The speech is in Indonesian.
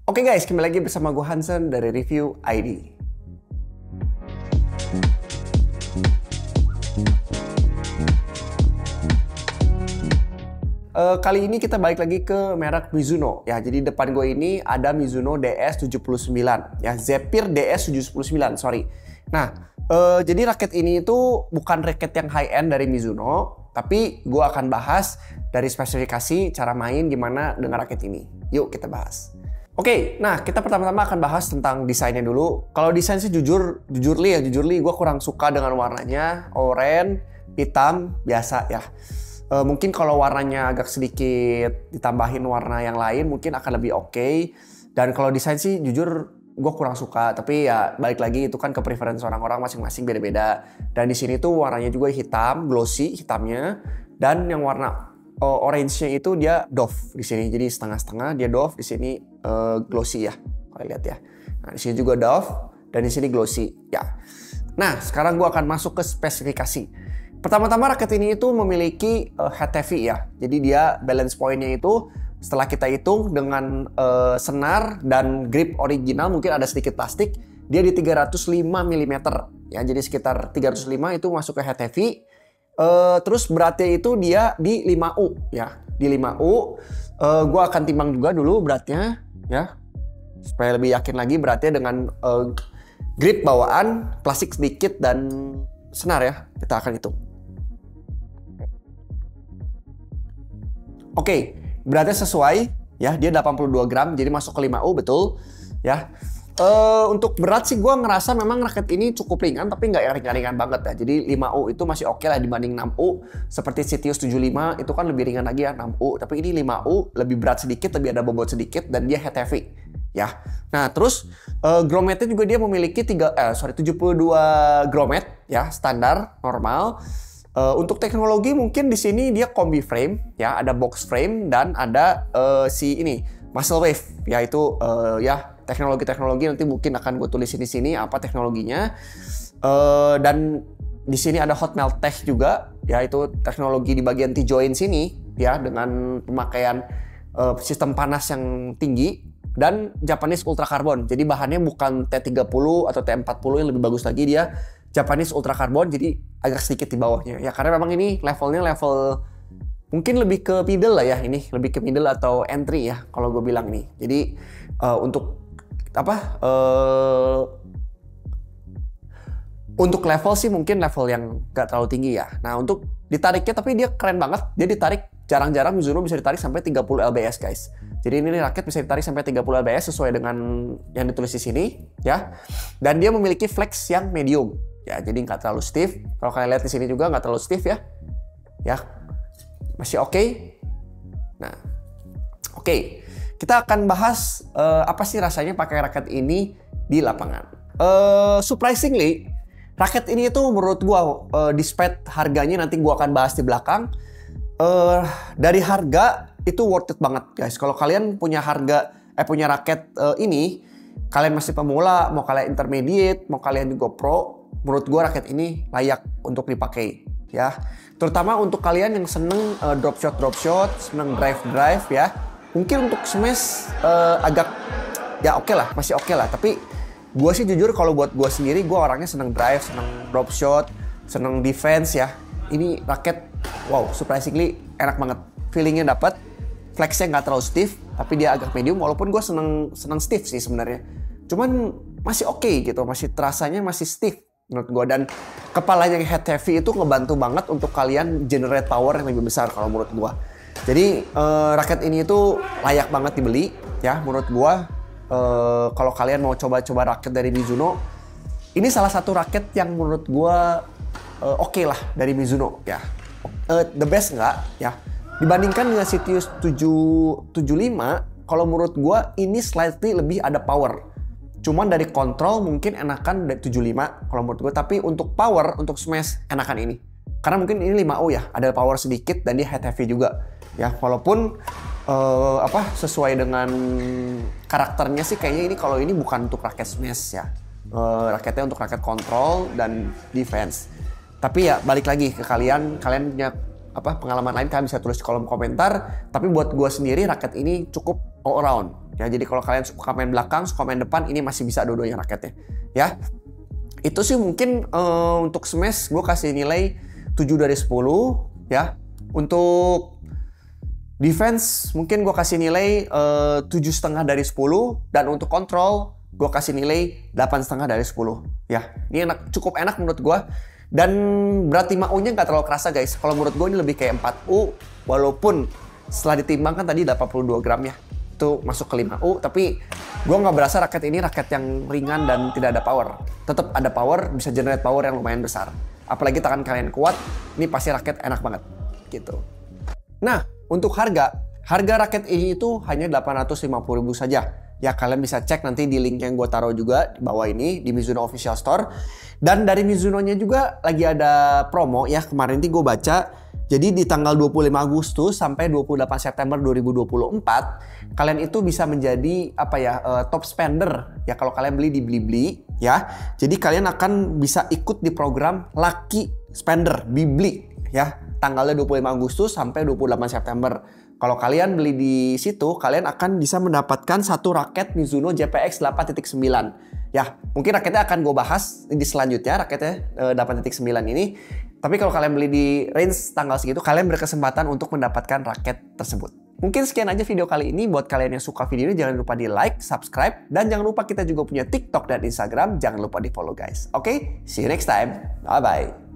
Oke guys, kembali lagi bersama gue Hansen dari Review ID. Kali ini kita balik lagi ke merek Mizuno ya. Jadi depan gue ini ada Mizuno DS79 ya, Zephyr DS79, sorry. Nah, jadi raket ini itu bukan raket yang high end dari Mizuno, tapi gue akan bahas dari spesifikasi, cara main gimana dengan raket ini. Yuk kita bahas. Oke, nah kita pertama-tama akan bahas tentang desainnya dulu. Kalau desain sih jujur li, gue kurang suka dengan warnanya, oranye, hitam, biasa ya. Mungkin kalau warnanya agak sedikit ditambahin warna yang lain mungkin akan lebih oke. Dan kalau desain sih jujur gue kurang suka. Tapi ya balik lagi itu kan ke preference orang-orang masing-masing beda-beda. Dan di sini tuh warnanya juga hitam, glossy hitamnya. Dan yang warna orange-nya itu dia doff di sini. Jadi setengah-setengah dia doff, di sini glossy ya. Kalau lihat ya. Nah, di sini juga doff dan di sini glossy ya. Nah, sekarang gue akan masuk ke spesifikasi. Pertama-tama raket ini itu memiliki head heavy ya. Jadi dia balance point-nya itu setelah kita hitung dengan senar dan grip original, mungkin ada sedikit plastik, dia di 305 mm ya. Jadi sekitar 305 itu masuk ke head heavy. Terus beratnya itu dia di 5U ya. Di 5U gua akan timbang juga dulu beratnya ya. Supaya lebih yakin lagi beratnya dengan grip bawaan, plastik sedikit dan senar ya. Kita akan hitung. Oke, beratnya sesuai ya, dia 82 gram, jadi masuk ke 5U betul ya. Untuk berat sih gue ngerasa memang raket ini cukup ringan, tapi nggak ringan-ringan banget ya. Jadi 5U itu masih oke lah dibanding 6U. Seperti Citius 75 itu kan lebih ringan lagi ya 6U, tapi ini 5U lebih berat sedikit, lebih ada bobot sedikit dan dia head heavy ya. Nah terus grometnya juga dia memiliki 72 gromet ya, standar normal. Untuk teknologi mungkin di sini dia kombi frame ya, ada box frame dan ada si ini muscle wave ya, itu ya teknologi nanti mungkin akan gue tulisin di sini apa teknologinya. Dan di sini ada hot melt tech juga ya, itu teknologi di bagian T-joint sini ya, dengan pemakaian sistem panas yang tinggi dan Japanese ultra carbon. Jadi bahannya bukan T30 atau T40 yang lebih bagus lagi, dia Japanese ultra carbon, jadi agak sedikit di bawahnya ya, karena memang ini levelnya level mungkin lebih ke middle lah ya, ini lebih ke middle atau entry ya kalau gue bilang nih. Jadi untuk apa untuk level sih mungkin level yang gak terlalu tinggi ya. Nah untuk ditariknya tapi dia keren banget, dia ditarik jarang-jarang Mizuno bisa ditarik sampai 30 lbs guys. Jadi ini raket bisa ditarik sampai 30 lbs sesuai dengan yang ditulis di sini ya. Dan dia memiliki flex yang medium ya, jadi nggak terlalu stiff. Kalau kalian lihat di sini juga nggak terlalu stiff ya. Ya, masih oke. Nah, oke. Kita akan bahas apa sih rasanya pakai raket ini di lapangan. Surprisingly, raket ini tuh menurut gua despite harganya nanti gua akan bahas di belakang. Dari harga itu worth it banget guys. Kalau kalian punya punya raket ini, kalian masih pemula, mau kalian intermediate, mau kalian juga pro, menurut gue raket ini layak untuk dipakai ya. Terutama untuk kalian yang seneng drop shot, seneng drive ya. Mungkin untuk smash agak ya oke lah, masih oke lah. Tapi gue sih jujur kalau buat gue sendiri, gue orangnya seneng drive, seneng drop shot, seneng defense ya. Ini raket wow, surprisingly enak banget. Feelingnya dapat, flexnya nggak terlalu stiff, tapi dia agak medium. Walaupun gue seneng stiff sih sebenarnya. Cuman masih oke gitu, masih terasanya masih stiff menurut gue. Dan kepalanya yang head heavy itu ngebantu banget untuk kalian generate power yang lebih besar kalau menurut gue. Jadi raket ini itu layak banget dibeli ya menurut gue. Kalau kalian mau coba-coba raket dari Mizuno, ini salah satu raket yang menurut gue oke lah dari Mizuno ya. The best enggak ya. Dibandingkan dengan Citius 775, kalau menurut gue ini slightly lebih ada power. Cuman dari kontrol mungkin enakan dari 75 kalau menurut gue. Tapi untuk power, untuk smash enakan ini. Karena mungkin ini 5U ya, ada power sedikit dan dia head heavy juga. Ya, walaupun sesuai dengan karakternya sih kayaknya ini kalau ini bukan untuk raket smash ya. Raketnya untuk raket kontrol dan defense. Tapi ya balik lagi ke kalian punya pengalaman lain kalian bisa tulis di kolom komentar. Tapi buat gue sendiri raket ini cukup all around Ya, jadi kalau kalian suka main belakang, suka main depan, ini masih bisa dua-duanya raketnya. Ya, itu sih mungkin untuk smash gue kasih nilai 7 dari 10 ya. Untuk defense mungkin gue kasih nilai 7,5 dari 10, dan untuk kontrol gue kasih nilai 8,5 dari 10 ya. Ini cukup enak menurut gue, dan berat 5U nya nggak terlalu kerasa guys. Kalau menurut gue ini lebih kayak 4U, walaupun setelah ditimbang kan tadi 82 gram ya, itu masuk ke 5U, tapi gue nggak berasa raket ini raket yang ringan dan tidak ada power. Tetap ada power, bisa generate power yang lumayan besar. Apalagi tangan kalian kuat, ini pasti raket enak banget gitu. Nah, untuk harga raket ini itu hanya 850.000 saja. Ya, kalian bisa cek nanti di link yang gue taruh juga di bawah ini di Mizuno Official Store. Dan dari Mizuno-nya juga lagi ada promo ya, kemarin gue baca. Jadi di tanggal 25 Agustus sampai 28 September 2024, kalian itu bisa menjadi top spender ya kalau kalian beli di Blibli ya. Jadi kalian akan bisa ikut di program Lucky Spender Blibli ya. Tanggalnya 25 Agustus sampai 28 September. Kalau kalian beli di situ, kalian akan bisa mendapatkan satu raket Mizuno JPX 8.9. Ya, mungkin raketnya akan gue bahas di selanjutnya, raketnya 8.9 ini. Tapi kalau kalian beli di range tanggal segitu, kalian berkesempatan untuk mendapatkan raket tersebut. Mungkin sekian aja video kali ini. Buat kalian yang suka video ini, jangan lupa di like, subscribe, dan jangan lupa kita juga punya TikTok dan Instagram. Jangan lupa di follow guys. Oke, see you next time. Bye-bye.